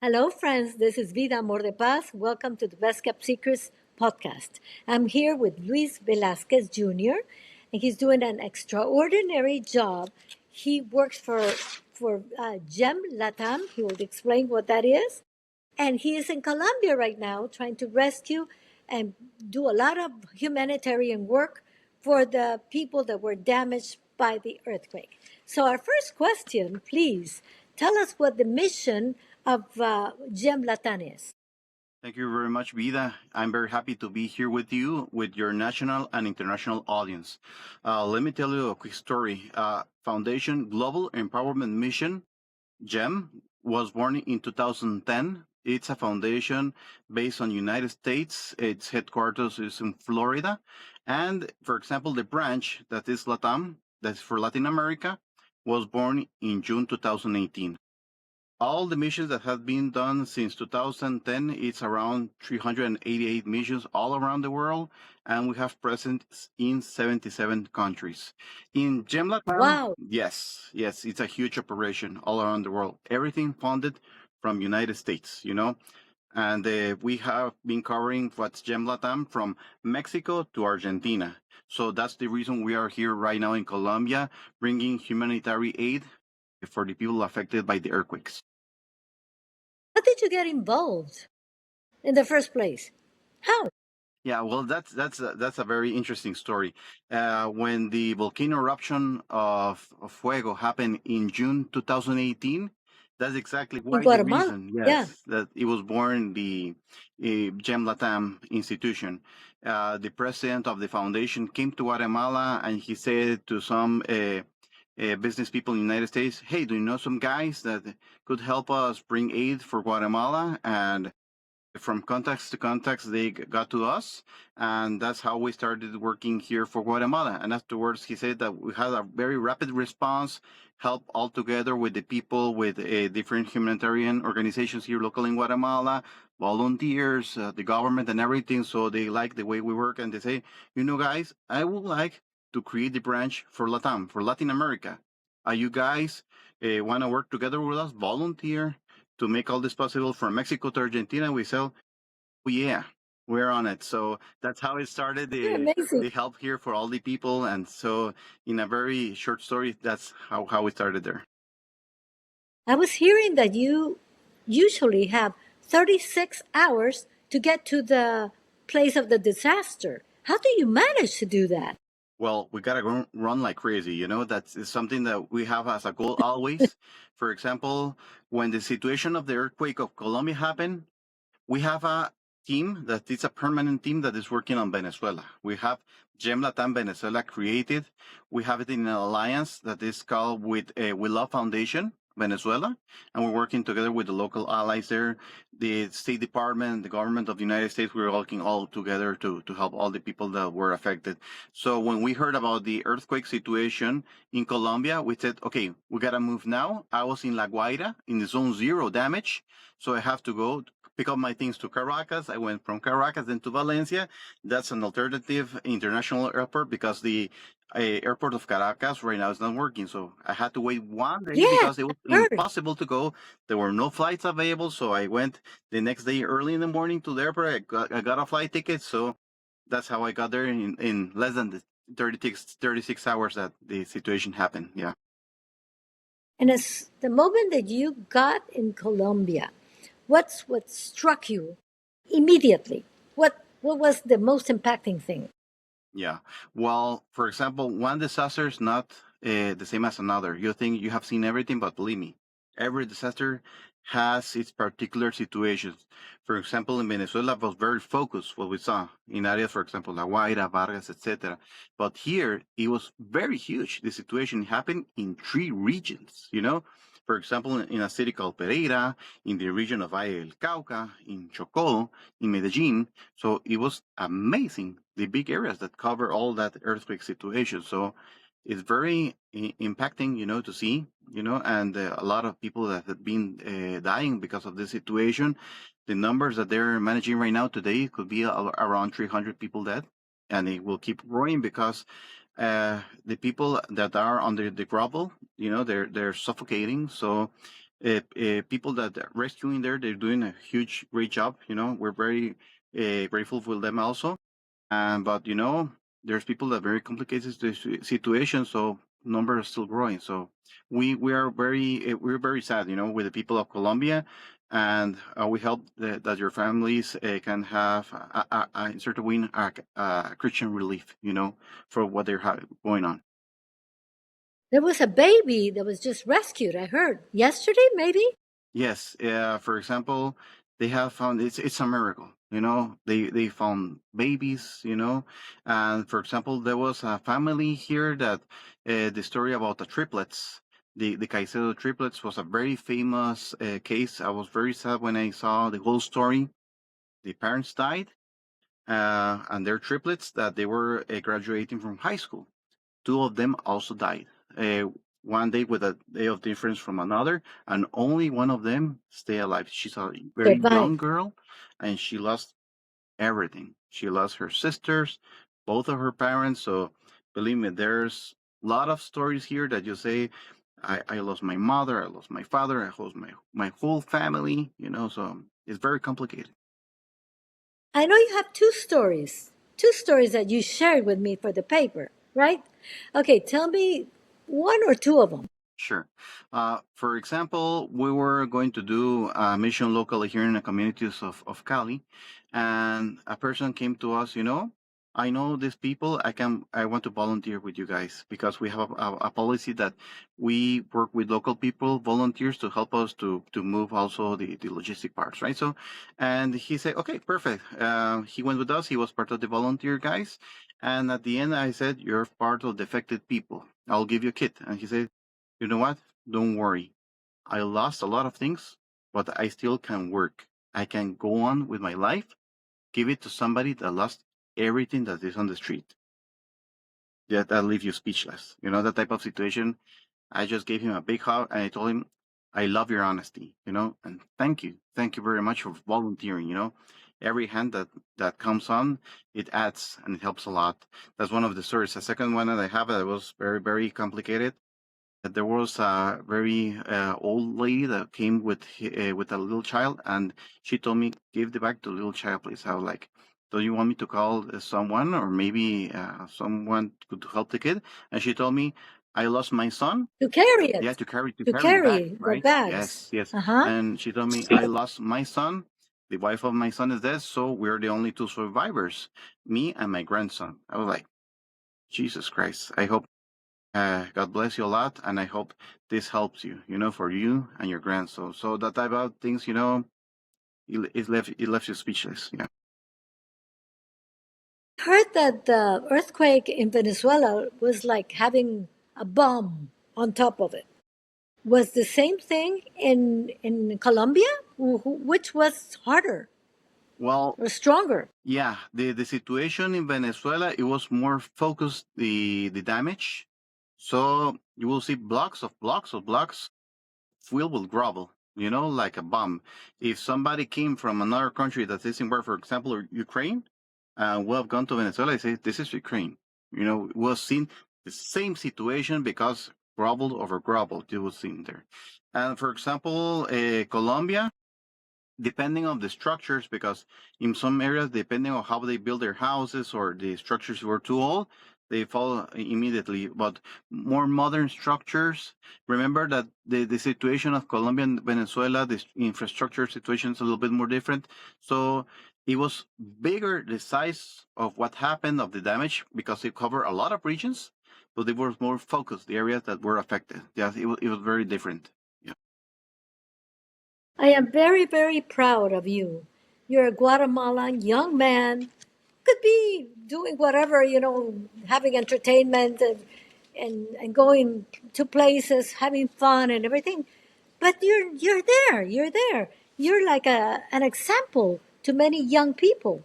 Hello, friends. This is Vida Amor de Paz. Welcome to the Best Kept Secrets podcast. I'm here with Luis Velasquez Jr., and he's doing an extraordinary job. He works for JEM LATAM. He will explain what that is. And he is in Colombia right now trying to rescue and do a lot of humanitarian work for the people that were damaged by the earthquake. So, our first question, please tell us what the mission of JEM LATAM is. Thank you very much, Vida. I'm very happy to be here with you, with your national and international audience. Let me tell you a quick story. Foundation Global Empowerment Mission, GEM, was born in 2010. It's a foundation based on United States. Its headquarters is in Florida. And for example, the branch that is LATAM, that's for Latin America, was born in June 2018. All the missions that have been done since 2010, it's around 388 missions all around the world, and we have presence in 77 countries. In GEM LATAM, Wow. yes, it's a huge operation all around the world. Everything funded from United States, and we have been covering what's GEM LATAM from Mexico to Argentina. So that's the reason we are here right now in Colombia, bringing humanitarian aid for the people affected by the earthquakes. How did you get involved in the first place? How? Yeah, well, that's a very interesting story. When the volcano eruption of Fuego happened in June 2018, that's exactly In why the Guatemala? reason, Yeah. yes, that it was born the GEM LATAM institution. The president of the foundation came to Guatemala and he said to some business people in the United States, "Hey, do you know some guys that could help us bring aid for Guatemala?" And from contacts to contacts, they got to us, and that's how we started working here for Guatemala. And afterwards, he said that we had a very rapid response, help all together with the people, with different humanitarian organizations here local in Guatemala, volunteers, the government, and everything. So they like the way we work, and they say, guys, I would like to create the branch for LATAM, for Latin America. Are you guys want to work together with us? Volunteer to make all this possible from Mexico to Argentina. We sell, oh yeah, we're on it. So that's how it started. You're The amazing. help here for all the people, and so in a very short story, that's how we started there. I was hearing that you usually have 36 hours to get to the place of the disaster. How do you manage to do that? Well, we gotta run like crazy. That's something that we have as a goal always. For example, when the situation of the earthquake of Colombia happened, we have a team that is a permanent team that is working on Venezuela. We have GEM LATAM Venezuela created. We have it in an alliance that is called with We Love Foundation Venezuela, and we're working together with the local allies there, the State Department, the government of the United States. We're working all together to help all the people that were affected. So when we heard about the earthquake situation in Colombia, we said, okay, we gotta move now. I was in La Guaira in the zone zero damage, so I have to go pick up my things to Caracas. I went from Caracas then to Valencia. That's an alternative international airport because the airport of Caracas right now is not working. So I had to wait one day Yes, because it was heard. impossible to go. There were no flights available. So I went the next day early in the morning to the airport. I got a flight ticket. So that's how I got there in less than the 36 hours that the situation happened. Yeah. And as the moment that you got in Colombia, what struck you immediately? What was the most impacting thing? Yeah. Well, for example, one disaster is not the same as another. You think you have seen everything, but believe me, every disaster has its particular situations. For example, in Venezuela was very focused what we saw in areas, for example, La Guaira, Vargas, etc. But here it was very huge. The situation happened in 3 regions. For example, in a city called Pereira, in the region of Valle del Cauca, in Chocó, in Medellin. So it was amazing, the big areas that cover all that earthquake situation. So it's very impacting, to see, and a lot of people that have been dying because of this situation. The numbers that they're managing right now today could be around 300 people dead, and it will keep growing because the people that are under the rubble, they're suffocating. So people that are rescuing there, they're doing a great job. We're very grateful for them also. But there's people that very complicated the situation, so numbers are still growing. So we're very sad, with the people of Colombia, and we hope that your families can have a certain win a Christian relief, for what they're going on. There was a baby that was just rescued, I heard. Yesterday, maybe? Yes, for example, they have found it's a miracle. They found babies. And for example, there was a family here that the story about the triplets, the Caicedo triplets, was a very famous case. I was very sad when I saw the whole story. The parents died, and their triplets that they were graduating from high school. Two of them also died. One day with a day of difference from another, and only one of them stay alive. She's a very young Survived. girl, and she lost everything. She lost her sisters, both of her parents. So believe me, there's a lot of stories here that you say, I lost my mother, I lost my father, I lost my whole family. So it's very complicated. I know you have two stories that you shared with me for the paper, right? Okay, tell me one or two of them. Sure. For example, we were going to do a mission locally here in the communities of Cali, and a person came to us, I know these people, I want to volunteer with you guys because we have a policy that we work with local people, volunteers to help us to move also the logistic parts, right? So, and he said, okay, perfect. He went with us. He was part of the volunteer guys. And at the end, I said, you're part of the affected people. I'll give you a kit. And he said, you know what? Don't worry. I lost a lot of things, but I still can work. I can go on with my life, give it to somebody that lost everything that is on the street. That leaves you speechless. That type of situation. I just gave him a big hug and I told him, I love your honesty, and thank you. Thank you very much for volunteering. Every hand that comes on, it adds and it helps a lot. That's one of the stories. The second one that I have that was very, very complicated. There was a very old lady that came with a little child, and she told me, "Give the bag to the little child, please." I was like, "Do you want me to call someone, or maybe someone could help the kid?" And she told me, "I lost my son." To carry Yeah, it, to carry the bag, the right? bags. Yes, yes. Uh huh. And she told me, "I lost my son. The wife of my son is dead, so we're the only two survivors, me and my grandson." I was like, Jesus Christ! I hope God bless you a lot, and I hope this helps you, for you and your grandson. So that type of things, it left you speechless. Yeah. Heard that the earthquake in Venezuela was like having a bomb on top of it. Was the same thing in Colombia? Which was harder Well, or stronger? yeah, the situation in Venezuela, it was more focused the damage. So you will see blocks filled with gravel, like a bomb. If somebody came from another country that isn't where, for example, Ukraine, we have gone to Venezuela and say, this is Ukraine. We've seen the same situation because gravel over gravel, you will see there. And for example, Colombia, depending on the structures, because in some areas, depending on how they build their houses or the structures were too old, they fall immediately. But more modern structures, remember that the situation of Colombia and Venezuela, the infrastructure situation is a little bit more different. So it was bigger, the size of what happened of the damage, because it covered a lot of regions, but they were more focused, the areas that were affected. Yes, it was very different. Yeah. I am very, very proud of you. You're a Guatemalan young man, could be doing whatever, having entertainment and going to places, having fun and everything. But you're there. You're there. You're like an example to many young people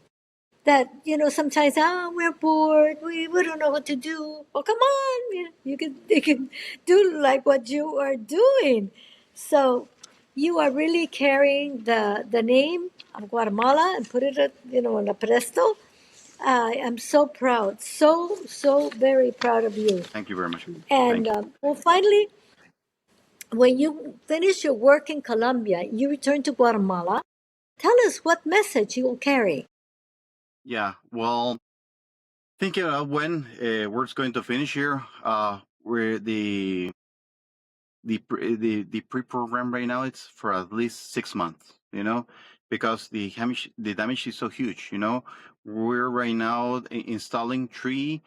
that sometimes we're bored, we don't know what to do. Well, come on, you can do like what you are doing. So you are really carrying the name of Guatemala and put it on a pedestal. I am so proud, so very proud of you. Thank you very much. And Thank you. well, finally, when you finish your work in Colombia, you return to Guatemala. Tell us what message you will carry. Yeah, well, thinking about when we're going to finish here, we're the pre-program right now, it's for at least 6 months, because the damage is so huge. We're right now installing three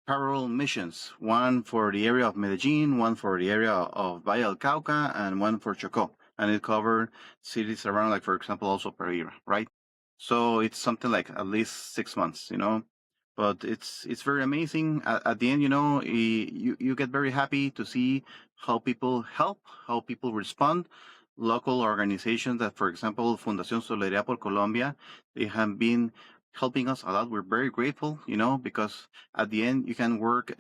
parallel missions, one for the area of Medellin, one for the area of Valle del Cauca, and one for Chocó, and it covered cities around, like, for example, also Pereira, right? So it's something like at least 6 months, but it's very amazing. At the end, you get very happy to see how people help, how people respond. Local organizations that, for example, Fundación Solidaridad por Colombia, they have been helping us a lot. We're very grateful, because at the end you can work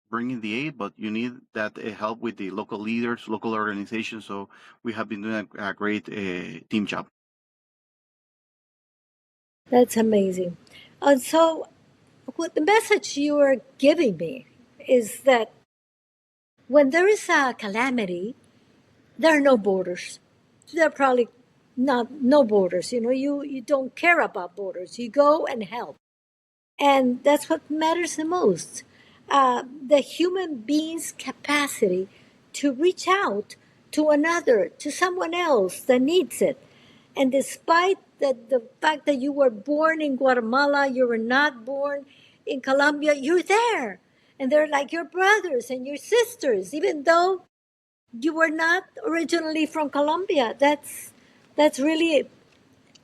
bringing the aid, but you need that help with the local leaders, local organizations. So we have been doing a great team job. That's amazing. And so, what the message you are giving me is that when there is a calamity, there are no borders. There are probably no borders. You don't care about borders. You go and help. And that's what matters the most. The human being's capacity to reach out to another, to someone else that needs it. And despite the fact that you were born in Guatemala, you were not born in Colombia, you're there. And they're like your brothers and your sisters, even though you were not originally from Colombia. That's really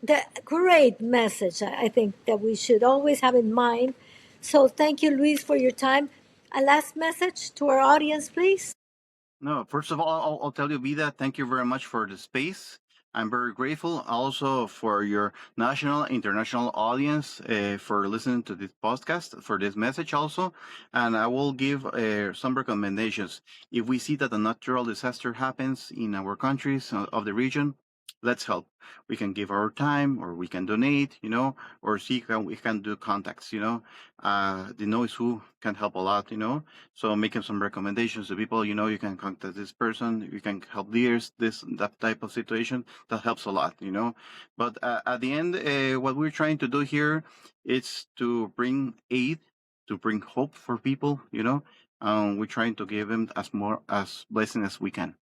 the great message, I think, that we should always have in mind. So thank you, Luis, for your time. A last message to our audience, please. No, first of all, I'll tell you, Vida, thank you very much for the space. I'm very grateful also for your national, international audience for listening to this podcast, for this message also. And I will give some recommendations. If we see that a natural disaster happens in our countries of the region, let's help. We can give our time, or we can donate, or see how we can do contacts, the knows who can help a lot, so making some recommendations to people, you can contact this person, you can help leaders, that type of situation, that helps a lot, But at the end, what we're trying to do here is to bring aid, to bring hope for people, we're trying to give them as blessing as we can.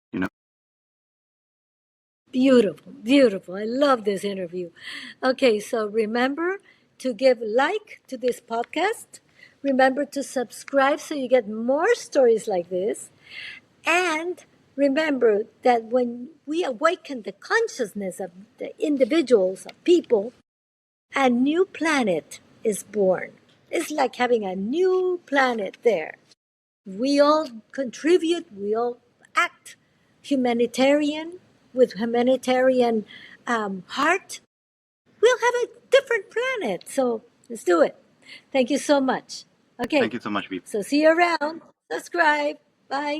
Beautiful, beautiful. I love this interview. Okay, so remember to give like to this podcast. Remember to subscribe so you get more stories like this. And remember that when we awaken the consciousness of the individuals, of people, a new planet is born. It's like having a new planet there. We all contribute, we all act humanitarian with humanitarian heart. We'll have a different planet. So let's do it. Thank you so much. Okay, Thank you so much, Vita. so see you around. Subscribe. Bye.